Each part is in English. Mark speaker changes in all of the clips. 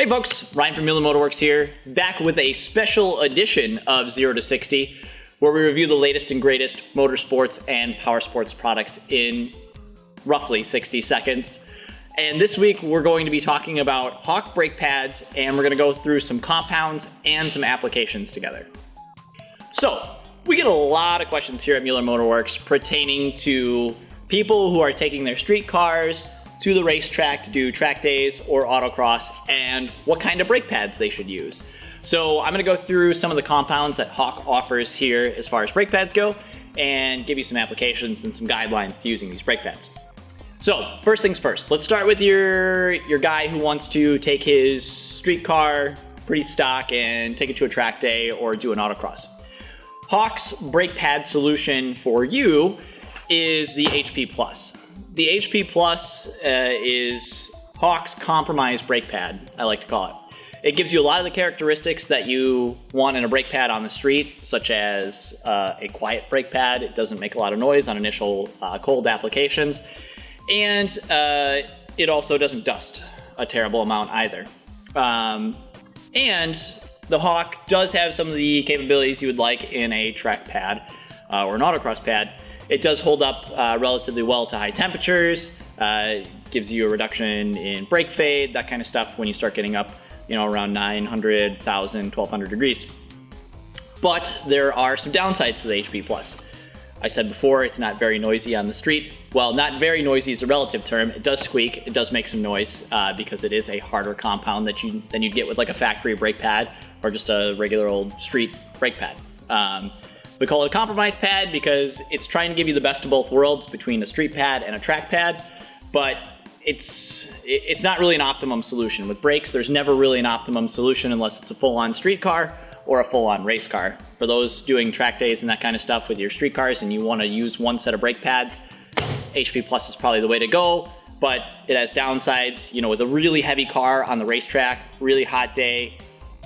Speaker 1: Hey folks, Ryan from Mueller Motorwerks here, back with a special edition of 0 to 60, where we review the latest and greatest motorsports and power sports products in roughly 60 seconds. And this week we're going to be talking about Hawk brake pads, and we're going to go through some compounds and some applications together. So, we get a lot of questions here at Mueller Motorwerks pertaining to people who are taking their street cars to the racetrack to do track days or autocross, and what kind of brake pads they should use. So I'm going to go through some of the compounds that Hawk offers here as far as brake pads go, and give you some applications and some guidelines to using these brake pads. So first things first, let's start with your guy who wants to take his street car, pretty stock, and take it to a track day or do an autocross. Hawk's brake pad solution for you is the HP Plus. The HP Plus is Hawk's compromise brake pad, I like to call it. It gives you a lot of the characteristics that you want in a brake pad on the street, such as a quiet brake pad. It doesn't make a lot of noise on initial cold applications. And it also doesn't dust a terrible amount either. And the Hawk does have some of the capabilities you would like in a track pad or an autocross pad. It does hold up relatively well to high temperatures, gives you a reduction in brake fade, that kind of stuff when you start getting up, around 900, 1,000, 1,200 degrees. But there are some downsides to the HP Plus. I said before, it's not very noisy on the street. Well, not very noisy is a relative term. It does squeak, it does make some noise because it is a harder compound than you'd get with like a factory brake pad or just a regular old street brake pad. We call it a compromise pad because it's trying to give you the best of both worlds between a street pad and a track pad, but it's not really an optimum solution. With brakes, there's never really an optimum solution unless it's a full-on street car or a full-on race car. For those doing track days and that kind of stuff with your street cars and you want to use one set of brake pads, HP Plus is probably the way to go, but it has downsides. With a really heavy car on the racetrack, really hot day,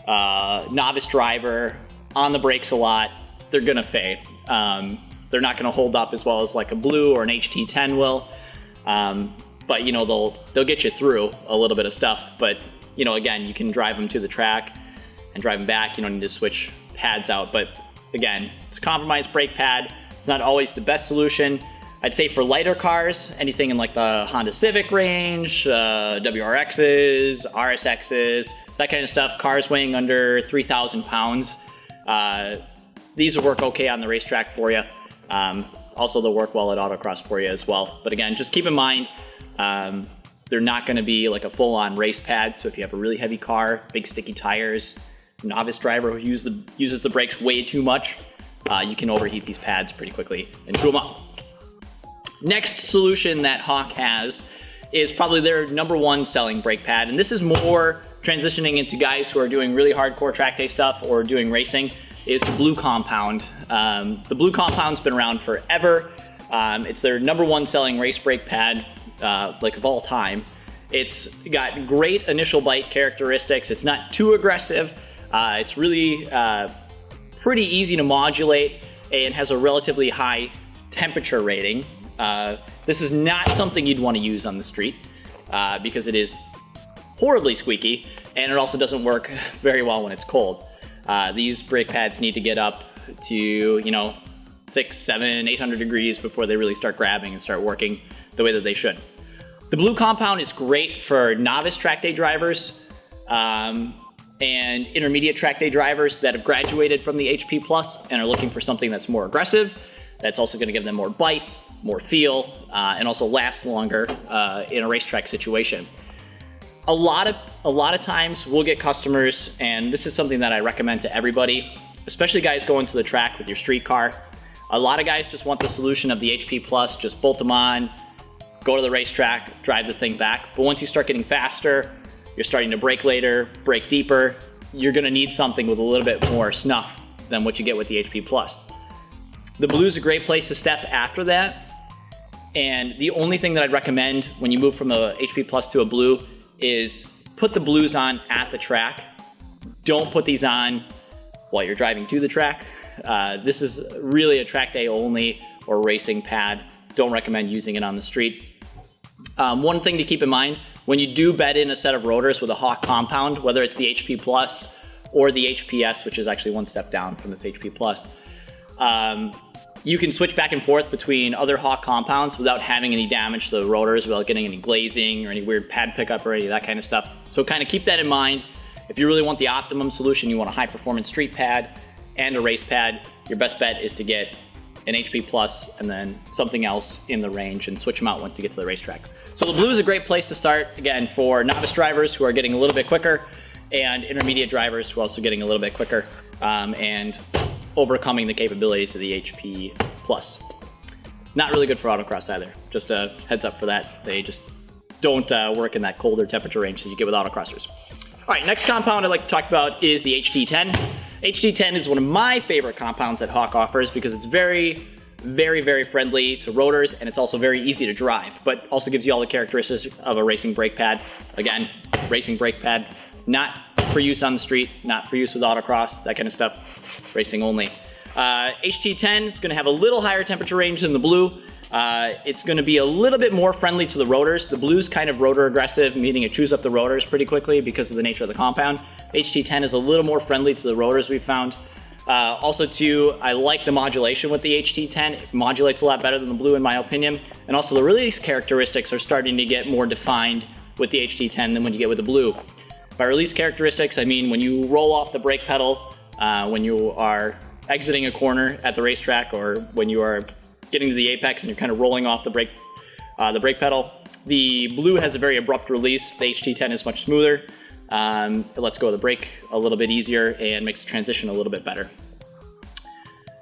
Speaker 1: novice driver, on the brakes a lot, they're gonna fade. They're not gonna hold up as well as like a Blue or an HT10 will. But they'll get you through a little bit of stuff. But again, you can drive them to the track and drive them back. You don't need to switch pads out. But again, it's a compromised brake pad. It's not always the best solution. I'd say for lighter cars, anything in like the Honda Civic range, WRXs, RSXs, that kind of stuff, cars weighing under 3,000 pounds, these will work okay on the racetrack for you. Also, they'll work well at autocross for you as well. But again, just keep in mind, they're not going to be like a full-on race pad. So if you have a really heavy car, big sticky tires, novice driver who uses the brakes way too much, you can overheat these pads pretty quickly and chew them up. Next solution that Hawk has is probably their number one selling brake pad. And this is more transitioning into guys who are doing really hardcore track day stuff or doing racing, is the Blue compound. The Blue compound's been around forever. It's their number one selling race brake pad, of all time. It's got great initial bite characteristics. It's not too aggressive. It's really pretty easy to modulate and has a relatively high temperature rating. This is not something you'd want to use on the street because it is horribly squeaky, and it also doesn't work very well when it's cold. These brake pads need to get up to, 600, 700, 800 degrees before they really start grabbing and start working the way that they should. The Blue compound is great for novice track day drivers and intermediate track day drivers that have graduated from the HP Plus and are looking for something that's more aggressive, that's also going to give them more bite, more feel, and also last longer in a racetrack situation. A lot of times we'll get customers, and this is something that I recommend to everybody, especially guys going to the track with your street car. A lot of guys just want the solution of the HP Plus, just bolt them on, go to the racetrack, drive the thing back. But once you start getting faster, you're starting to brake later, brake deeper, you're gonna need something with a little bit more snuff than what you get with the HP Plus. The Blue's a great place to step after that. And the only thing that I'd recommend when you move from a HP Plus to a Blue is put the Blues on at the track. Don't put these on while you're driving to the track. This is really a track day only or racing pad. Don't recommend using it on the street. One thing to keep in mind, when you do bed in a set of rotors with a Hawk compound, whether it's the HP Plus or the HPS, which is actually one step down from this HP Plus, you can switch back and forth between other Hawk compounds without having any damage to the rotors, without getting any glazing or any weird pad pickup or any of that kind of stuff. So kind of keep that in mind. If you really want the optimum solution, you want a high performance street pad and a race pad, your best bet is to get an HP Plus and then something else in the range and switch them out once you get to the racetrack. So the blue is a great place to start, again, for novice drivers who are getting a little bit quicker and intermediate drivers who are also getting a little bit quicker and overcoming the capabilities of the HP Plus. Not really good for autocross either. Just a heads up for that. They just don't work in that colder temperature range that you get with autocrossers. All right, next compound I'd like to talk about is the HT10. HT10 is one of my favorite compounds that Hawk offers because it's very, very, very friendly to rotors, and it's also very easy to drive, but also gives you all the characteristics of a racing brake pad. Again, racing brake pad, not for use on the street, not for use with autocross, that kind of stuff, racing only. HT10 is going to have a little higher temperature range than the blue. It's going to be a little bit more friendly to the rotors. The blue's kind of rotor aggressive, meaning it chews up the rotors pretty quickly because of the nature of the compound. HT10 is a little more friendly to the rotors, we've found. Also too, I like the modulation with the HT10. It modulates a lot better than the blue in my opinion. And also the release characteristics are starting to get more defined with the HT10 than when you get with the blue. By release characteristics, I mean when you roll off the brake pedal, when you are exiting a corner at the racetrack, or when you are getting to the apex and you're kind of rolling off the brake pedal. The blue has a very abrupt release. The HT10 is much smoother. It lets go of the brake a little bit easier and makes the transition a little bit better.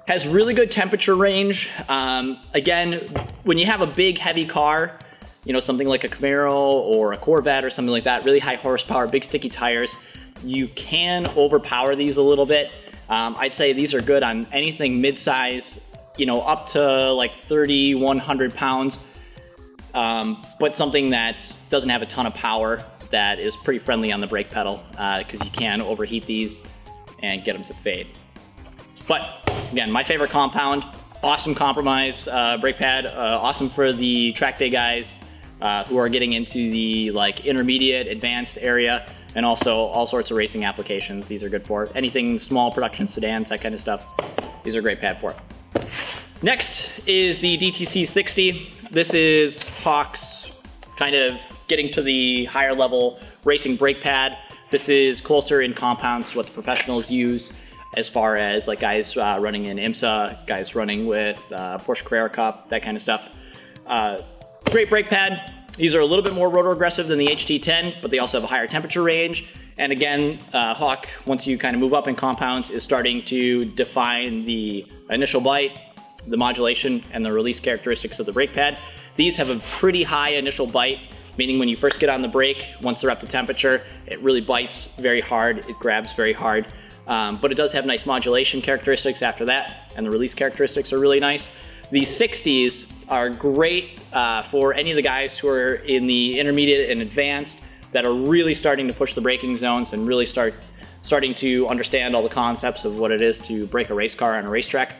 Speaker 1: Has really good temperature range. Again, when you have a big heavy car, you know, something like a Camaro or a Corvette or something like that, really high horsepower, big sticky tires, you can overpower these a little bit. I'd say these are good on anything mid-size, you know, up to like 3,100 pounds, but something that doesn't have a ton of power, that is pretty friendly on the brake pedal, because you can overheat these and get them to fade. But again, my favorite compound, awesome compromise brake pad, awesome for the track day guys who are getting into the like intermediate, advanced area, and also all sorts of racing applications. These are good for anything small production sedans, that kind of stuff. These are a great pad for it. Next is the DTC 60. This is Hawk's kind of getting to the higher level racing brake pad. This is closer in compounds to what the professionals use, as far as like guys running in IMSA, guys running with Porsche Carrera Cup, that kind of stuff. Great brake pad. These are a little bit more rotor aggressive than the HT10, but they also have a higher temperature range. And again, Hawk, once you kind of move up in compounds, is starting to define the initial bite, the modulation, and the release characteristics of the brake pad. These have a pretty high initial bite, meaning when you first get on the brake, once they're up to temperature, it really bites very hard, it grabs very hard. But it does have nice modulation characteristics after that, and the release characteristics are really nice. The 60s are great for any of the guys who are in the intermediate and advanced that are really starting to push the braking zones and really starting to understand all the concepts of what it is to brake a race car on a racetrack.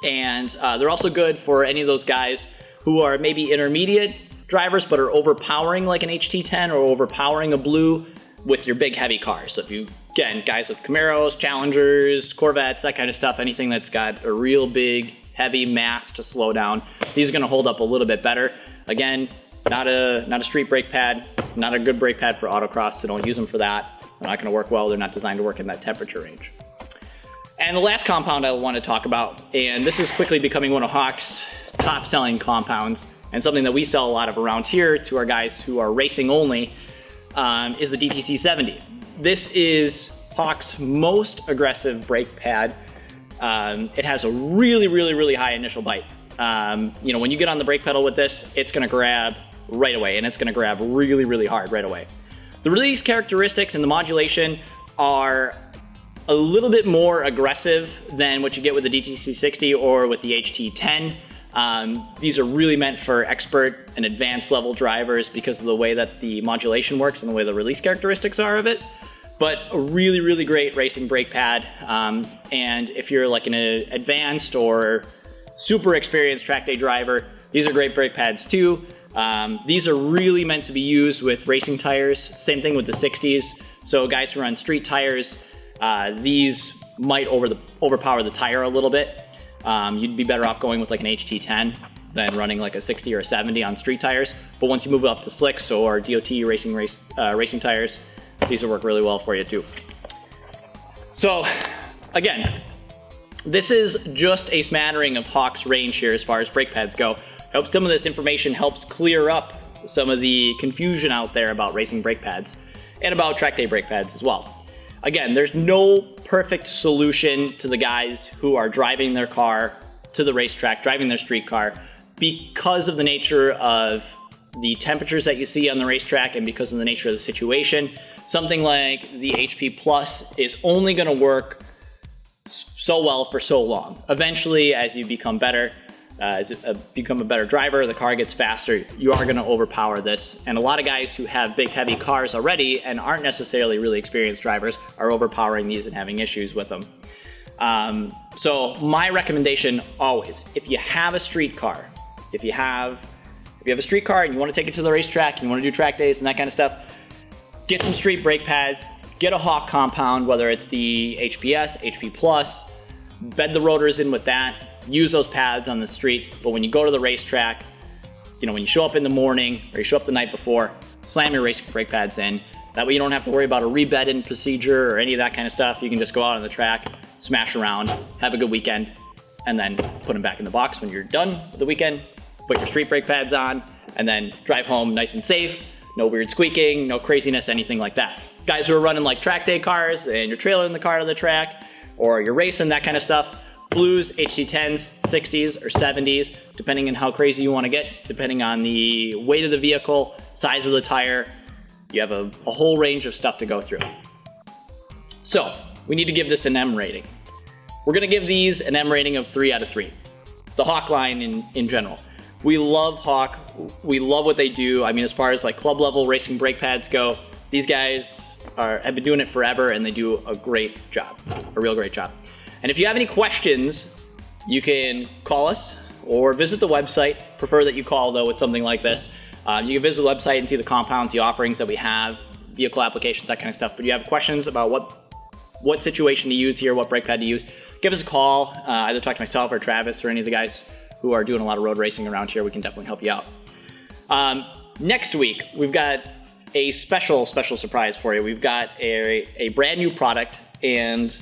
Speaker 1: And they're also good for any of those guys who are maybe intermediate drivers but are overpowering like an HT10 or overpowering a blue with your big heavy cars. So if you, again, guys with Camaros, Challengers, Corvettes, that kind of stuff, anything that's got a real big heavy mass to slow down, these are going to hold up a little bit better. Again, not a street brake pad, not a good brake pad for autocross, so don't use them for that. They're not going to work well. They're not designed to work in that temperature range. And the last compound I want to talk about, and this is quickly becoming one of Hawk's top selling compounds, and something that we sell a lot of around here to our guys who are racing only, is the DTC 70. This is Hawk's most aggressive brake pad. It has a really, really, really high initial bite. You know, when you get on the brake pedal with this, it's going to grab right away, and it's going to grab really, really hard right away. The release characteristics and the modulation are a little bit more aggressive than what you get with the DTC 60 or with the HT10. These are really meant for expert and advanced level drivers because of the way that the modulation works and the way the release characteristics are of it. But a really, really great racing brake pad. And if you're like an advanced or super experienced track day driver, these are great brake pads too. These are really meant to be used with racing tires. Same thing with the 60s. So guys who run street tires, these might overpower the tire a little bit. You'd be better off going with like an HT10 than running like a 60 or a 70 on street tires. But once you move up to slicks or DOT racing tires, these will work really well for you too. So again, this is just a smattering of Hawk's range here as far as brake pads go. I hope some of this information helps clear up some of the confusion out there about racing brake pads and about track day brake pads as well. Again, there's no perfect solution to the guys who are driving their car to the racetrack, driving their street car, because of the nature of the temperatures that you see on the racetrack and because of the nature of the situation. Something like the HP Plus is only going to work so well for so long. Eventually, as you become better, as you become a better driver, the car gets faster, you are going to overpower this. And a lot of guys who have big, heavy cars already and aren't necessarily really experienced drivers are overpowering these and having issues with them. So my recommendation always, if you have a street car, if you have a street car and you want to take it to the racetrack, you want to do track days and that kind of stuff, get some street brake pads, get a Hawk compound, whether it's the HPS, HP Plus, bed the rotors in with that, use those pads on the street. But when you go to the racetrack, you know, when you show up in the morning or you show up the night before, slam your racing brake pads in. That way you don't have to worry about a rebed-in procedure or any of that kind of stuff. You can just go out on the track, smash around, have a good weekend, and then put them back in the box when you're done with the weekend, put your street brake pads on, and then drive home nice and safe. No weird squeaking, no craziness, anything like that. Guys who are running like track day cars and you're trailing the car to the track, or you're racing, that kind of stuff, blues, HT10s, 60s, or 70s, depending on how crazy you want to get, depending on the weight of the vehicle, size of the tire. You have a whole range of stuff to go through. So we need to give this an M rating. We're going to give these an M rating of 3 out of 3. The Hawk line in general. We love Hawk. We love what they do. I mean, as far as like club level racing brake pads go, these guys have been doing it forever and they do a great job, a real great job. And if you have any questions, you can call us or visit the website. Prefer that you call though with something like this. You can visit the website and see the compounds, the offerings that we have, vehicle applications, that kind of stuff. But if you have questions about what situation to use here, what brake pad to use, give us a call. Either talk to myself or Travis or any of the guys who are doing a lot of road racing around here. We can definitely help you out. Next week, we've got a special surprise for you. We've got a brand new product, and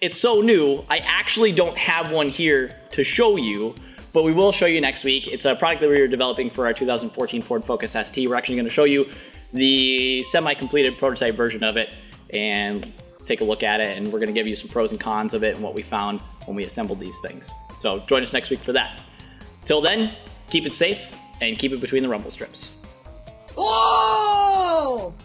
Speaker 1: it's so new, I actually don't have one here to show you, but we will show you next week. It's a product that we were developing for our 2014 Ford Focus ST. We're actually going to show you the semi-completed prototype version of it and take a look at it, and we're going to give you some pros and cons of it and what we found when we assembled these things. So join us next week for that. Till then, keep it safe and keep it between the rumble strips.
Speaker 2: Whoa!